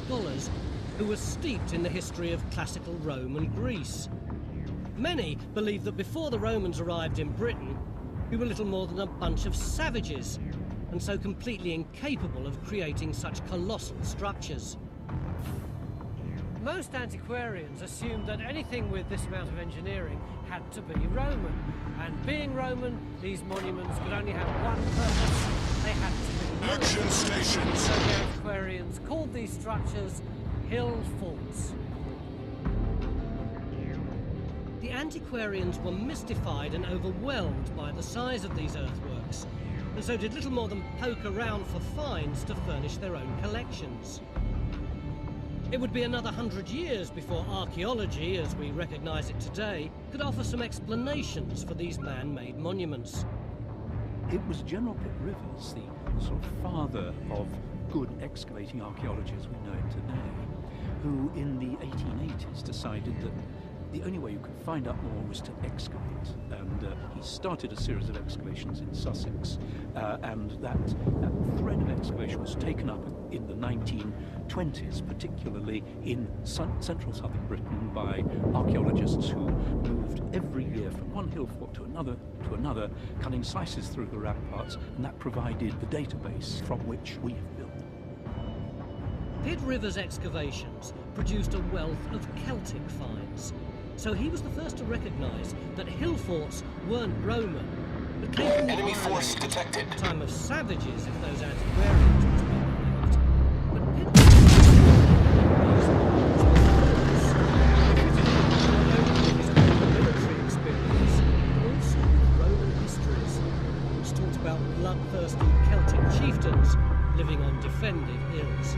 scholars who were steeped in the history of classical Rome and Greece. Many believe that before the Romans arrived in Britain, we were little more than a bunch of savages, and so completely incapable of creating such colossal structures. Most antiquarians assumed that anything with this amount of engineering had to be Roman, and being Roman, these monuments could only have one purpose: they had to be Action stations! So the antiquarians called these structures hill forts. The antiquarians were mystified and overwhelmed by the size of these earthworks, and so did little more than poke around for finds to furnish their own collections. It would be another 100 years before archaeology, as we recognise it today, could offer some explanations for these man-made monuments. It was General Pitt Rivers, the sort of father of good excavating archaeology as we know it today, who in the 1880s decided that the only way you could find out more was to excavate, and he started a series of excavations in Sussex, and that thread of excavation was taken up in the 1920s, particularly in central southern Britain, by archaeologists who moved every year from one hill fort to another, cutting slices through the ramparts, and that provided the database from which we have built. Pitt Rivers' excavations produced a wealth of Celtic finds, so he was the first to recognise that hill forts weren't Roman, but came from the Enemy island force detected. at the time of savages, if those antiquarians were to be believed. But Pitt Rivers his own military experience, but also with Roman histories, which talked about bloodthirsty Celtic chieftains living on defended hills.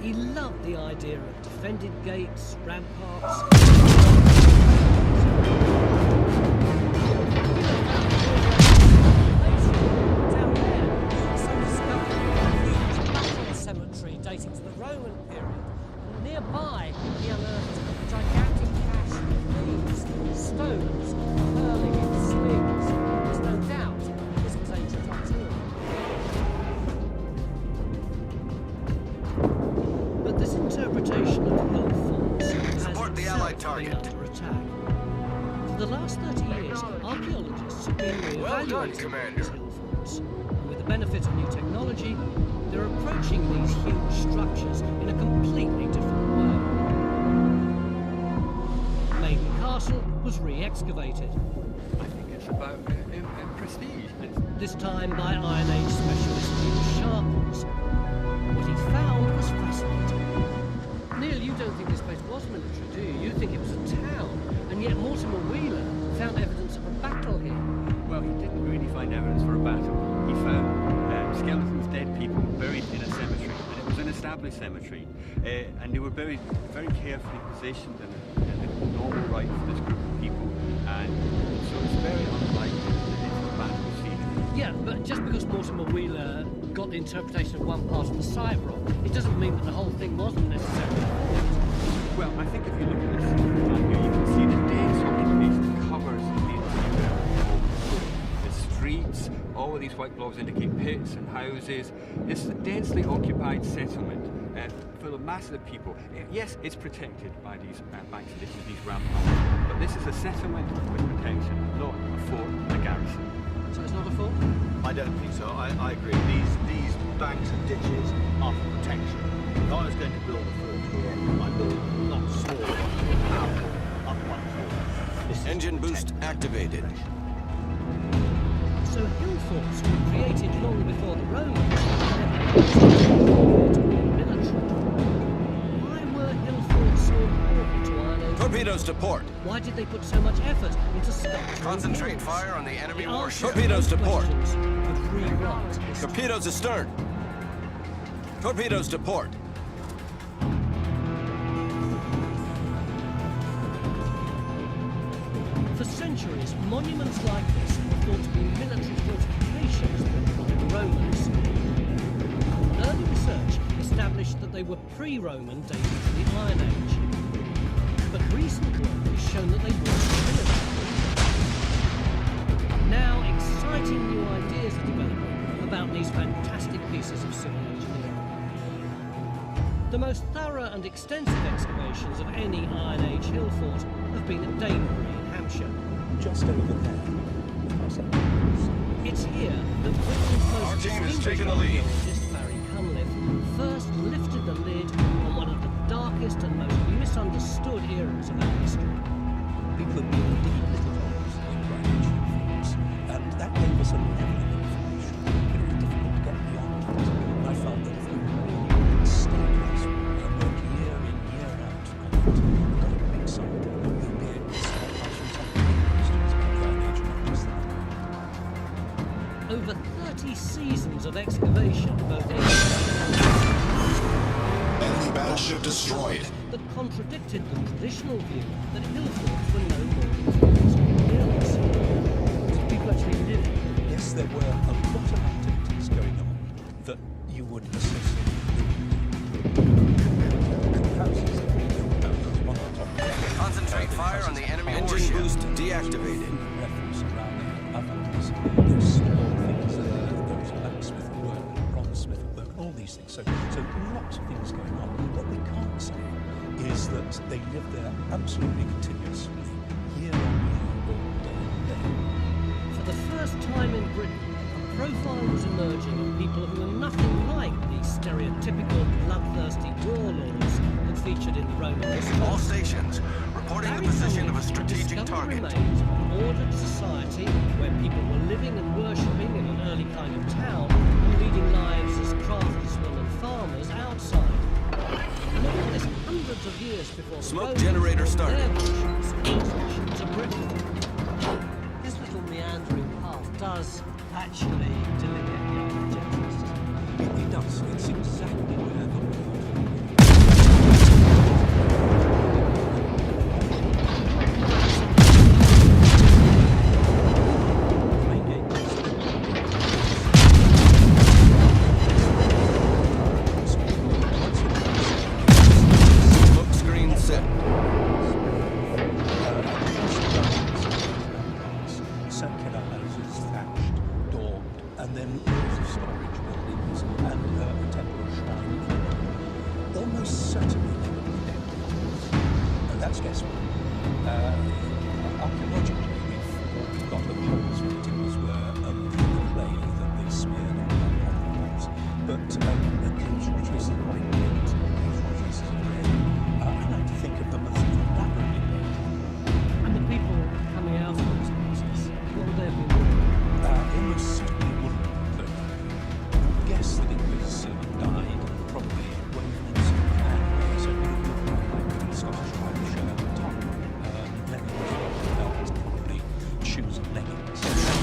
He loved the idea of defended gates, ramparts. Down there, some discovered a huge battle cemetery dating to the Roman period. And nearby, he unearthed a gigantic cache of leaves, stones, hurling in slings. There's no doubt this was ancient artillery. But this interpretation of hill forts has Support the Allied target. been under attack. For the last 30 years, archaeologists have been Well done, reevaluating Commander. these hill forts. And with the benefit of new technology, they're approaching these huge structures in a completely different way. Maiden Castle was re-excavated, I think it's about prestige. this time by Iron Age specialist Neil Sharples. What he found was fascinating. Neil, you don't think this place was military, do you? You think it was a town, and yet Mortimer Wheeler found evidence of a battle here. Well, he didn't really find evidence for a battle. He found skeletons, dead people buried in a cemetery, and it was an established cemetery, and they were buried very carefully positioned in a normal right for this group of people, and so it's very unlikely that it's a battle scene. Yeah, but just because Mortimer Wheeler got the interpretation of one part of the site wrong, it doesn't mean that the whole thing wasn't necessarily correct. Well, I think if you look at this plan here, you can see the dense occupation covers the entire the streets. All of these white blobs indicate pits and houses. It's a densely occupied settlement full of masses of people. Yes, it's protected by these banks of ditches, these ramparts, but this is a settlement with protection, not a fort, a garrison. So it's not a fort? I don't think so. I agree. These banks and ditches are for protection. If I was going to build a fort here, I'd build a lot smaller one, more powerful, up one fort. This is Engine boost protection. activated. So hill forts were created long before the Romans. Military. Why were hill forts so important to Iron Age? Torpedoes to port. Why did they put so much effort into sculpturing Concentrate hills? fire on the enemy The warship. answers to Torpedoes to those port. questions would rewrite history. Torpedoes astern. Torpedoes to port. For centuries, monuments like this were thought to be military fortifications built by the Romans. Early research established that they were pre-Roman dating to the Iron Age. But recent work has shown that they weren't military. Now, exciting new ideas are developing about these fantastic pieces of civil engineering. The most thorough and extensive excavations of any Iron Age hill fort have been at Danebury in Hampshire. Just over there. It's here that Britain's Our most team has distinguished taken the lead. archaeologist, Barry Cunliffe, first lifted the lid on one of the darkest and most misunderstood eras of our history. People have been digging little holes in drainage fields, and that gave us a level of information that was difficult to get beyond it. And I felt that if we really stayed with this and worked year in, year out on it, and got a big site, we'll be able to start passing some questions about the Iron Age, not just that. Over 30 seasons of excavation, both in Enemy battleship destroyed. that contradicted the traditional view that hill forts were no more than forts or hills. Did people actually live in? Yes, there were a lot of activities going on that you would associate with houses. One on top. Concentrate fire on the enemy engine boost deactivated. Reference around there, ovens, there's small things there, there was blacksmith work, bronzesmith work, all these things. So lots of things going on. What we can't say is that they lived there absolutely continuously, year on year, all day on day. For the first time in Britain, a profile was emerging of people who were nothing like the stereotypical bloodthirsty warlords that featured in the Roman history. All stations reporting the Barry position of a Cunliffe strategic discovered target. remains of an ordered society where people were living and worshipping in an early kind of town and leading lives as craftsmen and farmers outside. And all this hundreds of years before the Smoke Romans generator brought started. their versions of civilization to Britain. This little meandering path does actually delineate the architectures, doesn't it? It does. It's exactly where the main gate Smoke screen set. circular houses, thatched, domed, and then rows of storage buildings and a temple shrine. Almost certainly they would be dead. And that's guesswork. Archaeologically, we've got the holes where the timbers were the clay that they smeared on the walls. But occasional traces of white paint, occasional traces of red. I like to think of them as elaborately painted. And the people coming out of those houses, what would they have been doing? Almost certainly wouldn't. But I guess that it was dyed probably woven in some hand. So it would look like Scottish Irish top. Leggings, belt, probably shoes and leggings.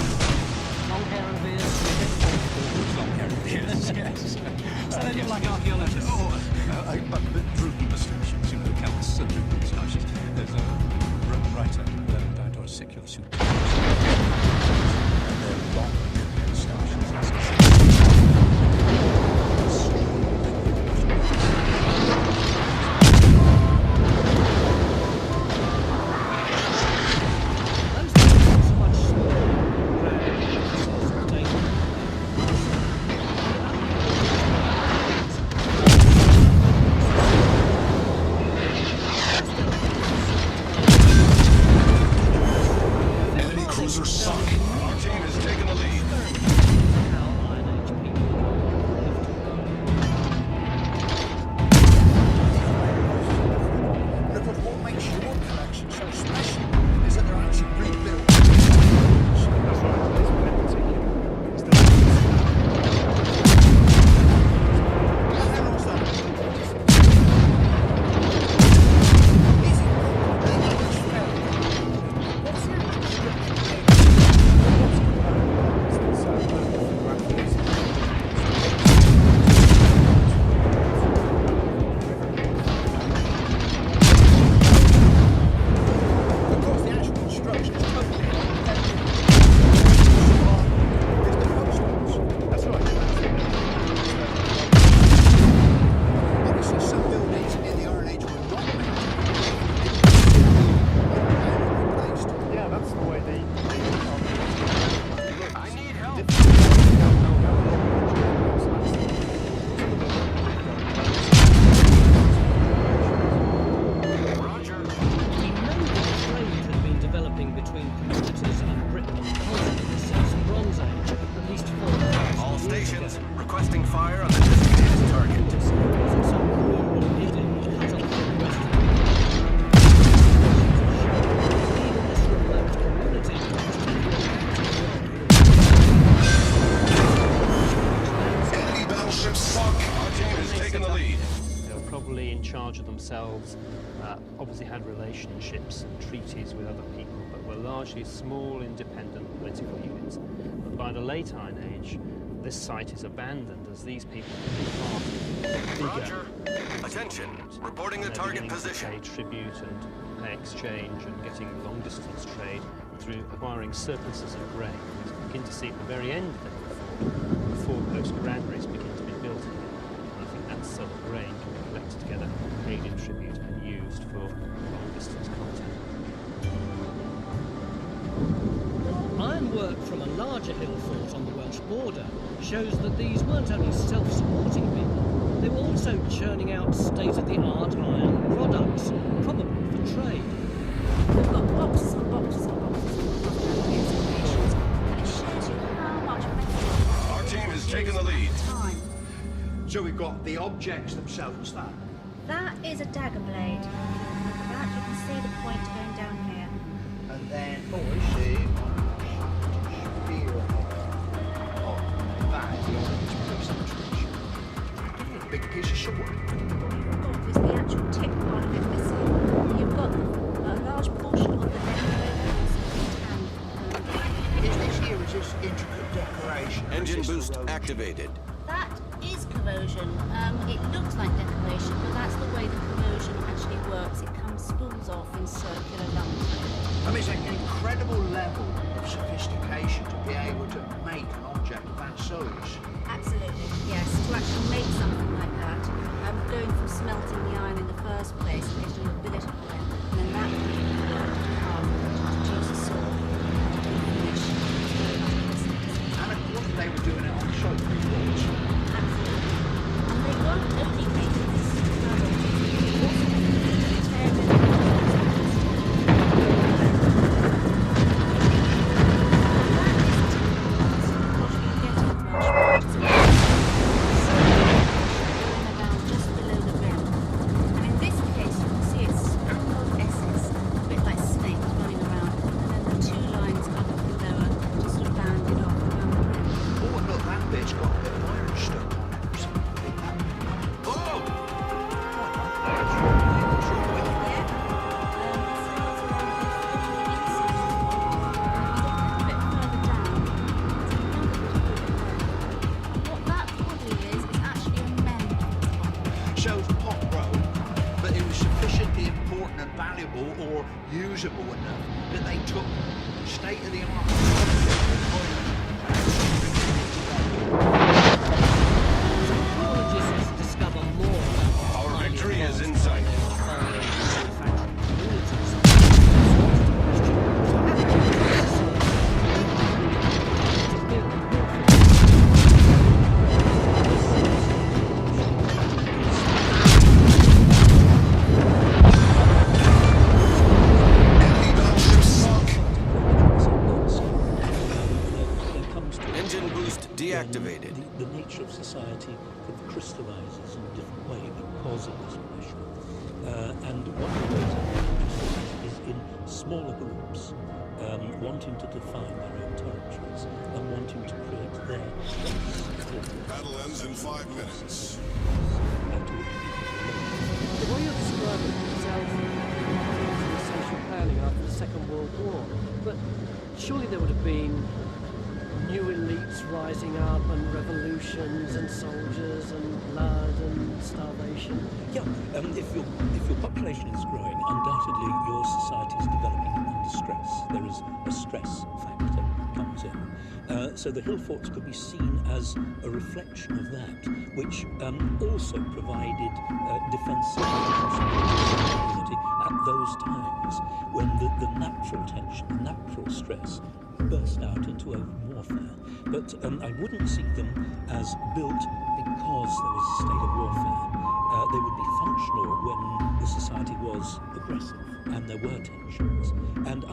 themselves obviously had relationships and treaties with other people, but were largely small, independent political units. But by the late Iron Age, this site is abandoned as these people become bigger. Roger. Attention. Reporting the target position. To pay tribute and pay exchange and getting long-distance trade through acquiring surpluses of grain. We begin to see at the very end of the fort, before post granaries begin to be built again. And I think that's so that grain can be collected together, paid in tribute and used for long-distance contact. Ironwork from a larger hill fort on the Welsh border shows that these weren't only self-supporting people, they were also churning out state-of-the-art iron products, probably for trade. We've got boxes and boxes and boxes of excavations, and it shows you how much better Our team has taken the lead. time. So we've got the objects themselves, that. That is a dagger blade. That you can see the point going down here. And then, oh, I see. That is the orange piece of tradition. Big piece of sword. What is the actual tip part of it missing? You've got a large portion of the Is this intricate decoration? Engine boost activated. That is corrosion. It looks like decoration, but that's the way the corrosion actually works. It comes spools off in circular lumps. I mean, it's an incredible level of sophistication to be able to make an object of that size. Absolutely, yes. To actually make something like that, going from smelting the iron in the first place, getting a billet of iron, and then that being worked and carved to produce a sword, to be finished, it's very much business. And of course, they were doing it on site reports. Absolutely. And they weren't only making this level, they also making or usable enough that they took state-of-the-art. Archaeologists discover more about Our victory is in sight. Deactivated. The nature of society sort of crystallizes in a different way because of this pressure. And what we're doing is in smaller groups, wanting to define their own territories and wanting to create their space. Battle ends in 5 minutes. The way you're describing yourself is social planning after the Second World War, but surely there would have been new elites rising up and revolutions and soldiers and blood and starvation. Yeah, if your population is growing, undoubtedly your society is developing under stress. There is a stress factor that comes in. So the hill forts could be seen as a reflection of that, which also provided defensive community at those times when the natural tension, the natural stress burst out into open warfare. But I wouldn't see them as built because there was a state of warfare. They would be functional when the society was aggressive and there were tensions. And